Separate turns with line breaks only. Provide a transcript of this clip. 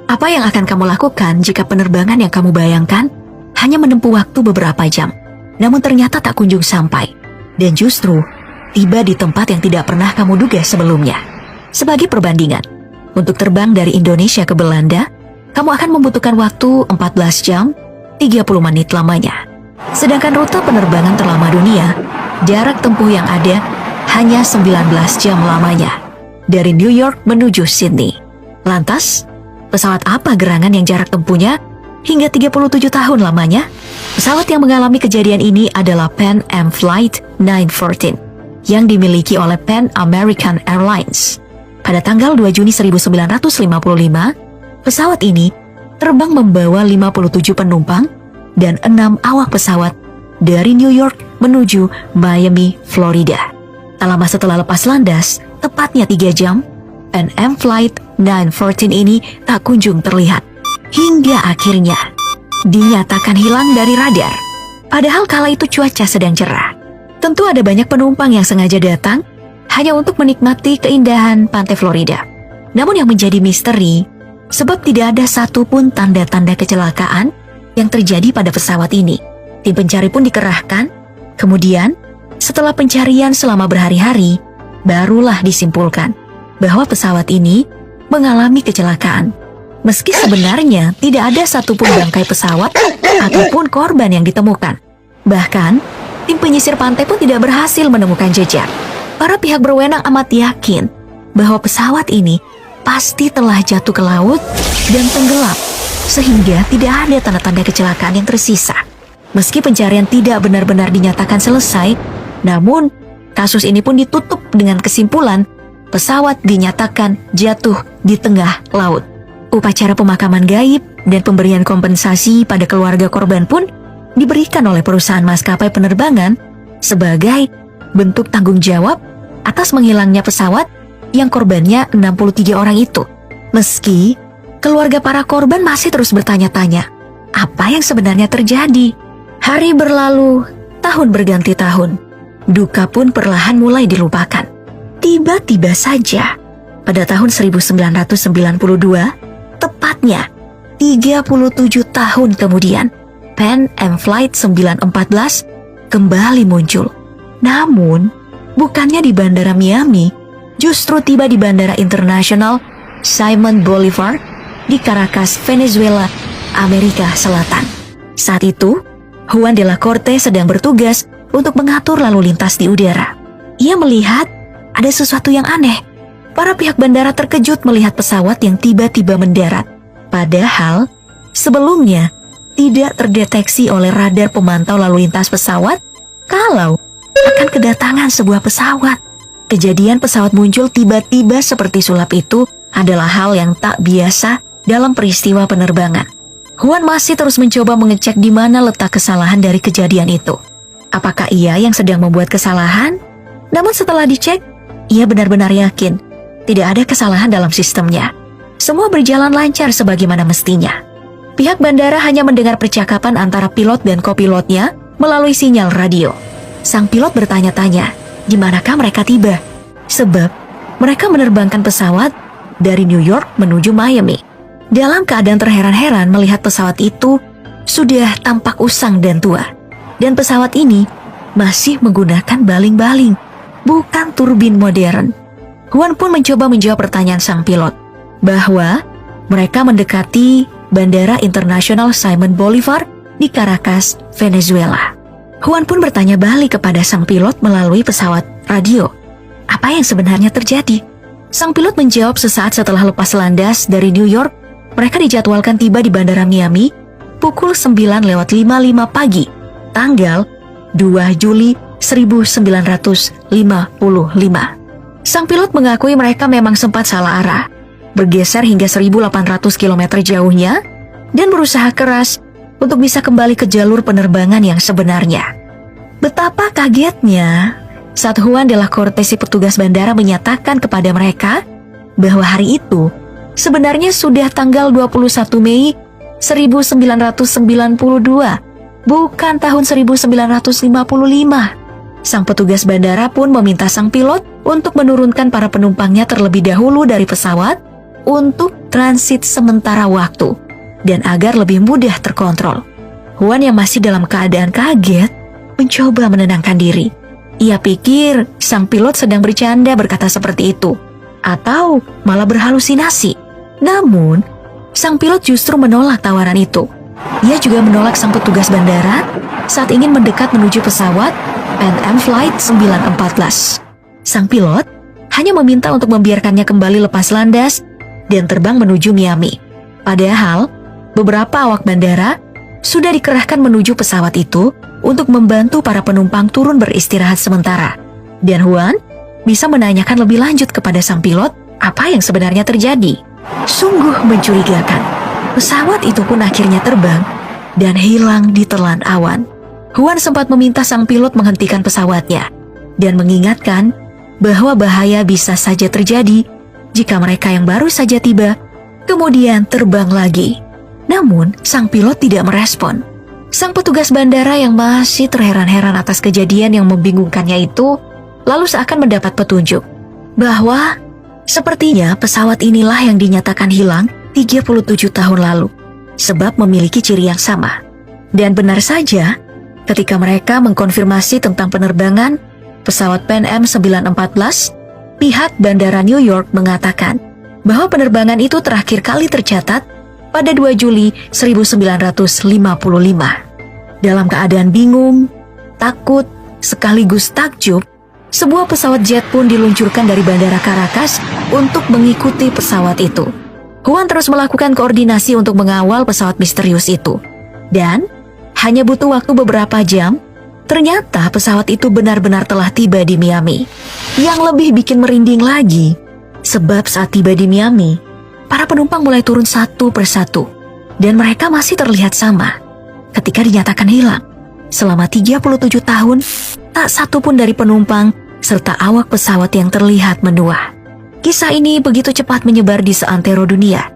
Apa yang akan kamu lakukan jika penerbangan yang kamu bayangkan hanya menempuh waktu beberapa jam, namun ternyata tak kunjung sampai, dan justru tiba di tempat yang tidak pernah kamu duga sebelumnya? Sebagai perbandingan, untuk terbang dari Indonesia ke Belanda, kamu akan membutuhkan waktu 14 jam 30 menit lamanya. Sedangkan rute penerbangan terlama dunia, jarak tempuh yang ada hanya 19 jam lamanya, dari New York menuju Sydney. Lantas, pesawat apa gerangan yang jarak tempuhnya hingga 37 tahun lamanya? Pesawat yang mengalami kejadian ini adalah Pan Am Flight 914 yang dimiliki oleh Pan American Airlines. Pada tanggal 2 Juni 1955, pesawat ini terbang membawa 57 penumpang dan 6 awak pesawat dari New York menuju Miami, Florida. Tak lama setelah lepas landas, tepatnya 3 jam, Pan Am Flight 914 ini tak kunjung terlihat. Hingga akhirnya dinyatakan hilang dari radar. Padahal kala itu cuaca sedang cerah. Tentu ada banyak penumpang yang sengaja datang hanya untuk menikmati keindahan pantai Florida. Namun yang menjadi misteri, sebab tidak ada satupun tanda-tanda kecelakaan yang terjadi pada pesawat ini. Tim pencari pun dikerahkan. Kemudian, setelah pencarian selama berhari-hari, barulah disimpulkan bahwa pesawat ini mengalami kecelakaan. Meski sebenarnya tidak ada satupun bangkai pesawat ataupun korban yang ditemukan. Bahkan, tim penyisir pantai pun tidak berhasil menemukan jejak. Para pihak berwenang amat yakin bahwa pesawat ini pasti telah jatuh ke laut dan tenggelam, sehingga tidak ada tanda-tanda kecelakaan yang tersisa. Meski pencarian tidak benar-benar dinyatakan selesai, namun kasus ini pun ditutup dengan kesimpulan pesawat dinyatakan jatuh di tengah laut. Upacara pemakaman gaib dan pemberian kompensasi pada keluarga korban pun diberikan oleh perusahaan maskapai penerbangan sebagai bentuk tanggung jawab atas menghilangnya pesawat yang korbannya 63 orang itu. Meski keluarga para korban masih terus bertanya-tanya, apa yang sebenarnya terjadi? Hari berlalu, tahun berganti tahun. Duka pun perlahan mulai dilupakan. Tiba-tiba saja, pada tahun 1992, tepatnya 37 tahun kemudian, Pan Am Flight 914 kembali muncul. Namun, bukannya di Bandara Miami, justru tiba di Bandara Internasional Simon Bolivar di Caracas, Venezuela, Amerika Selatan. Saat itu, Juan de la Corte sedang bertugas untuk mengatur lalu lintas di udara. Ia melihat ada sesuatu yang aneh. Para pihak bandara terkejut melihat pesawat yang tiba-tiba mendarat. Padahal, sebelumnya tidak terdeteksi oleh radar pemantau lalu lintas pesawat kalau akan kedatangan sebuah pesawat. Kejadian pesawat muncul tiba-tiba seperti sulap itu adalah hal yang tak biasa dalam peristiwa penerbangan. Juan masih terus mencoba mengecek di mana letak kesalahan dari kejadian itu. Apakah ia yang sedang membuat kesalahan? Namun setelah dicek, ia benar-benar yakin tidak ada kesalahan dalam sistemnya. Semua berjalan lancar sebagaimana mestinya. Pihak bandara hanya mendengar percakapan antara pilot dan kopilotnya melalui sinyal radio. Sang pilot bertanya-tanya, di manakah mereka tiba? Sebab mereka menerbangkan pesawat dari New York menuju Miami. Dalam keadaan terheran-heran melihat pesawat itu sudah tampak usang dan tua. Dan pesawat ini masih menggunakan baling-baling, bukan turbin modern. Juan pun mencoba menjawab pertanyaan sang pilot, bahwa mereka mendekati Bandara Internasional Simon Bolivar di Caracas, Venezuela. Juan pun bertanya balik kepada sang pilot melalui pesawat radio. Apa yang sebenarnya terjadi? Sang pilot menjawab sesaat setelah lepas landas dari New York, mereka dijadwalkan tiba di Bandara Miami pukul 9:55 pagi, tanggal 2 Juli 1955. Sang pilot mengakui mereka memang sempat salah arah, bergeser hingga 1.800 km jauhnya, dan berusaha keras untuk bisa kembali ke jalur penerbangan yang sebenarnya. Betapa kagetnya saat Juan de la Corte, si petugas bandara, menyatakan kepada mereka bahwa hari itu sebenarnya sudah tanggal 21 Mei 1992, bukan tahun 1955. Sang petugas bandara pun meminta sang pilot untuk menurunkan para penumpangnya terlebih dahulu dari pesawat untuk transit sementara waktu dan agar lebih mudah terkontrol. Juan yang masih dalam keadaan kaget mencoba menenangkan diri. Ia pikir sang pilot sedang bercanda berkata seperti itu, atau malah berhalusinasi. Namun, sang pilot justru menolak tawaran itu. Ia juga menolak sang petugas bandara saat ingin mendekat menuju pesawat Pan Am Flight 914. Sang pilot hanya meminta untuk membiarkannya kembali lepas landas dan terbang menuju Miami. Padahal, beberapa awak bandara sudah dikerahkan menuju pesawat itu untuk membantu para penumpang turun beristirahat sementara. Dan Juan bisa menanyakan lebih lanjut kepada sang pilot apa yang sebenarnya terjadi. Sungguh mencurigakan. Pesawat itu pun akhirnya terbang dan hilang di telan awan. Juan sempat meminta sang pilot menghentikan pesawatnya dan mengingatkan bahwa bahaya bisa saja terjadi jika mereka yang baru saja tiba kemudian terbang lagi. Namun, sang pilot tidak merespon. Sang petugas bandara yang masih terheran-heran atas kejadian yang membingungkannya itu lalu seakan mendapat petunjuk bahwa sepertinya pesawat inilah yang dinyatakan hilang 37 tahun lalu sebab memiliki ciri yang sama. Dan benar saja, ketika mereka mengkonfirmasi tentang penerbangan pesawat Pan Am 914, pihak Bandara New York mengatakan bahwa penerbangan itu terakhir kali tercatat pada 2 Juli 1955. Dalam keadaan bingung, takut, sekaligus takjub, sebuah pesawat jet pun diluncurkan dari Bandara Caracas untuk mengikuti pesawat itu. Juan terus melakukan koordinasi untuk mengawal pesawat misterius itu. Dan hanya butuh waktu beberapa jam, ternyata pesawat itu benar-benar telah tiba di Miami. Yang lebih bikin merinding lagi, sebab saat tiba di Miami, para penumpang mulai turun satu persatu, dan mereka masih terlihat sama. Ketika dinyatakan hilang, selama 37 tahun, tak satu pun dari penumpang serta awak pesawat yang terlihat menua. Kisah ini begitu cepat menyebar di seantero dunia,